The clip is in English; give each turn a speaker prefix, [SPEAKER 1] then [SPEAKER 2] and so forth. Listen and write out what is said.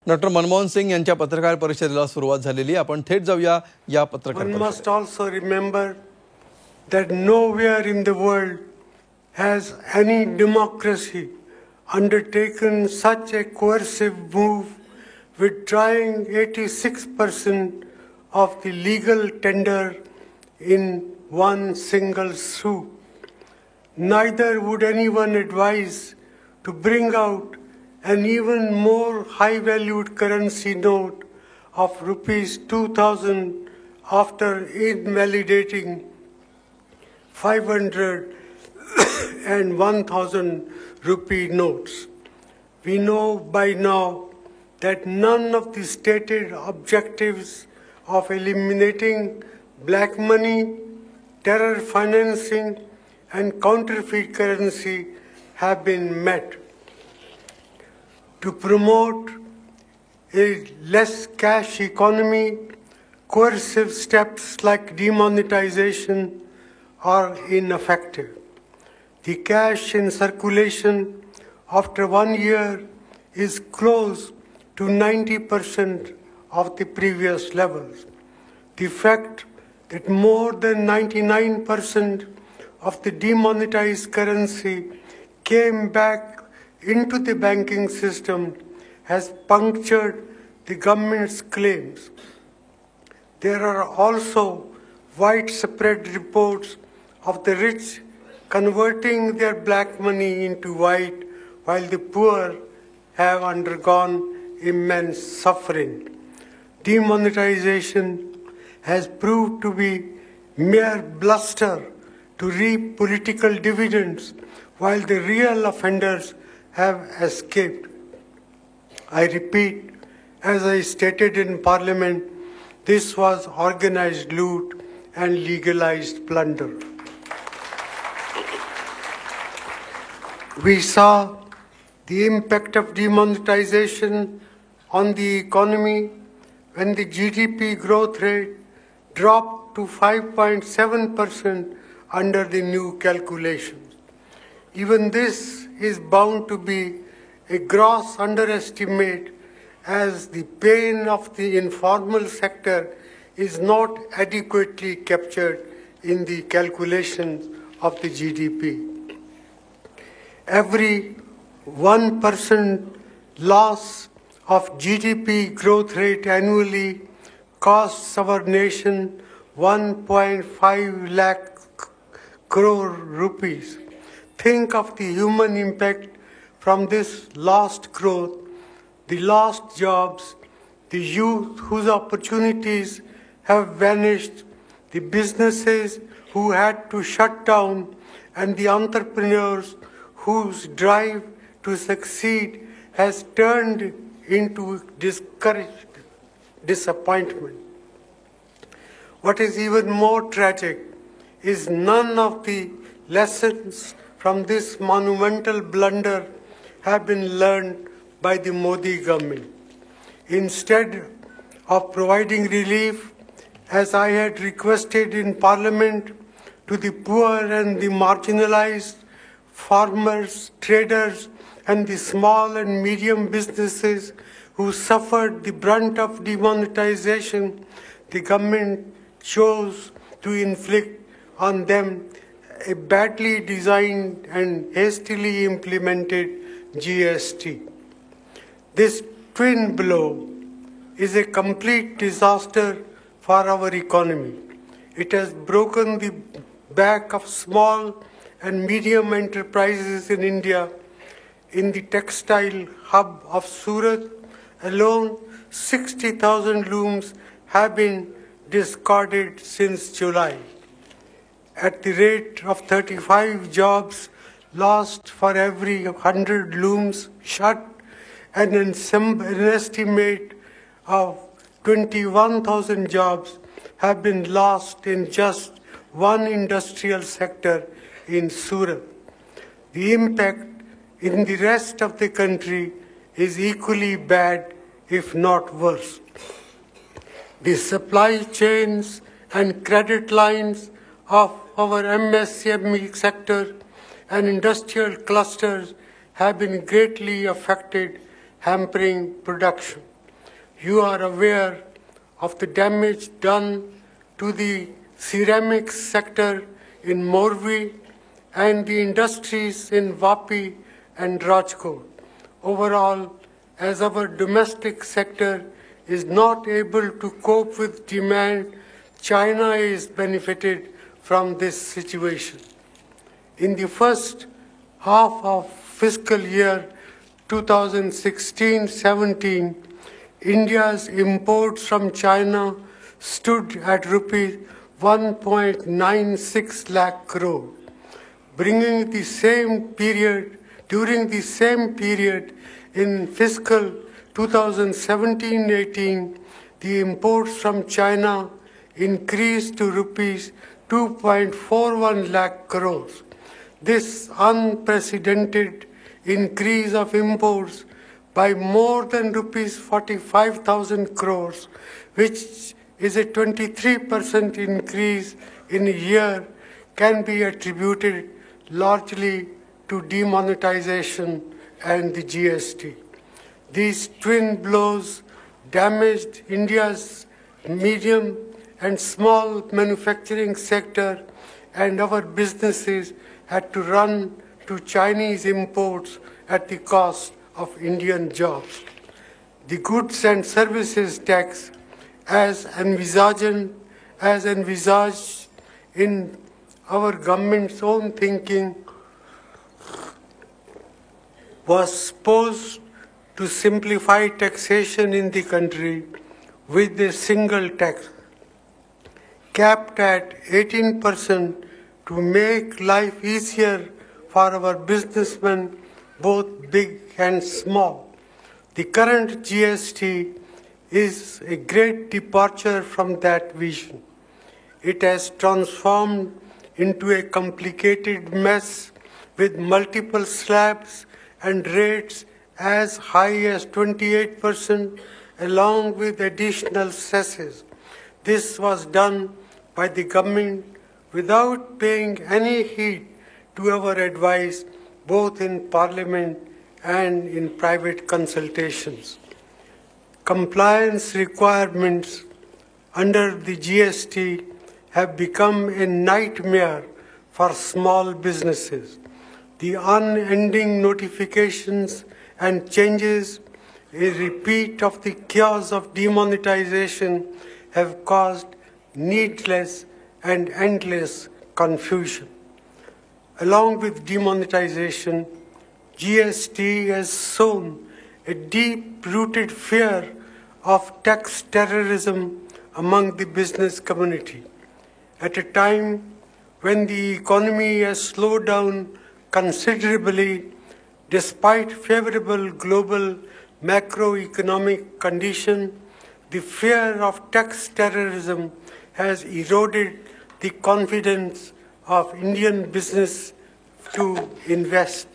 [SPEAKER 1] Doctor Manmohan Singh यांच्या पत्रकार परिषदेला सुरुवात झालेली. आपण थेट जाऊया या पत्रकार परिषदेत.
[SPEAKER 2] One must also remember that nowhere in the world has any democracy undertaken such a coercive move, withdrawing 86% of the legal tender in one single swoop. Neither would anyone advise to bring out an even more high-valued currency note of rupees 2,000 after invalidating 500 and 1,000 rupee notes. We know by now that none of the stated objectives of eliminating black money, terror financing, and counterfeit currency have been met. To promote a less cash economy, coercive steps like demonetization are ineffective. The cash in circulation after 1 year is close to 90% of the previous levels. The fact that more than 99% of the demonetized currency came back into the banking system has punctured the government's claims. There are also widespread reports of the rich converting their black money into white, while the poor have undergone immense suffering. Demonetization has proved to be mere bluster to reap political dividends, while the real offenders have escaped. I repeat, as I stated in Parliament, this was organized loot and legalized plunder. We saw the impact of demonetization on the economy when the GDP growth rate dropped to 5.7% under the new calculations. Even this is bound to be a gross underestimate, as the pain of the informal sector is not adequately captured in the calculations of the GDP. Every 1% loss of GDP growth rate annually costs our nation 1.5 lakh crore rupees. Think of the human impact from this lost growth, the lost jobs, the youth whose opportunities have vanished, the businesses who had to shut down, and the entrepreneurs whose drive to succeed has turned into disappointment. What is even more tragic is none of the lessons from this monumental blunder have been learned by the Modi government. Instead of providing relief, as I had requested in Parliament, to the poor and the marginalized, farmers, traders, and the small and medium businesses who suffered the brunt of demonetization, the government chose to inflict on them a badly designed and hastily implemented GST. This twin blow is a complete disaster for our economy. It has broken the back of small and medium enterprises in India. In the textile hub of Surat alone, 60,000 looms have been discarded since July. At the rate of 35 jobs lost for every 100 looms shut, and an estimate of 21,000 jobs have been lost in just one industrial sector in Surat. The impact in the rest of the country is equally bad, if not worse. The supply chains and credit lines of our MSME sector and industrial clusters have been greatly affected, hampering production. you are aware of the damage done to the ceramics sector in Morvi and the industries in Vapi and Rajkot. Overall, as our domestic sector is not able to cope with demand, China is benefited from this situation. In the first half of fiscal year 2016-17, India's imports from China stood at rupees 1.96 lakh crore, bringing the same period, during the same period in fiscal 2017-18, the imports from China increased to rupees 2.41 lakh crores. This unprecedented increase of imports by more than rupees 45,000 crores, which is a 23% increase in a year, can be attributed largely to demonetization and the GST. These twin blows damaged India's medium and small manufacturing sector, and our businesses had to run to Chinese imports at the cost of Indian jobs. The goods and services tax, as envisaged in our government's own thinking, was supposed to simplify taxation in the country with a single tax, capped at 18%, to make life easier for our businessmen, both big and small. The current GST is a great departure from that vision. It has transformed into a complicated mess with multiple slabs and rates as high as 28%, along with additional cesses. This was done by the government without paying any heed to our advice, both in Parliament and in private consultations. Compliance requirements under the GST have become a nightmare for small businesses. The unending notifications and changes, a repeat of the chaos of demonetization, have caused needless and endless confusion. Along with demonetization, GST has sown a deep-rooted fear of tax terrorism among the business community. At a time when the economy has slowed down considerably, despite favorable global macroeconomic conditions, the fear of tax terrorism has eroded the confidence of Indian business to invest.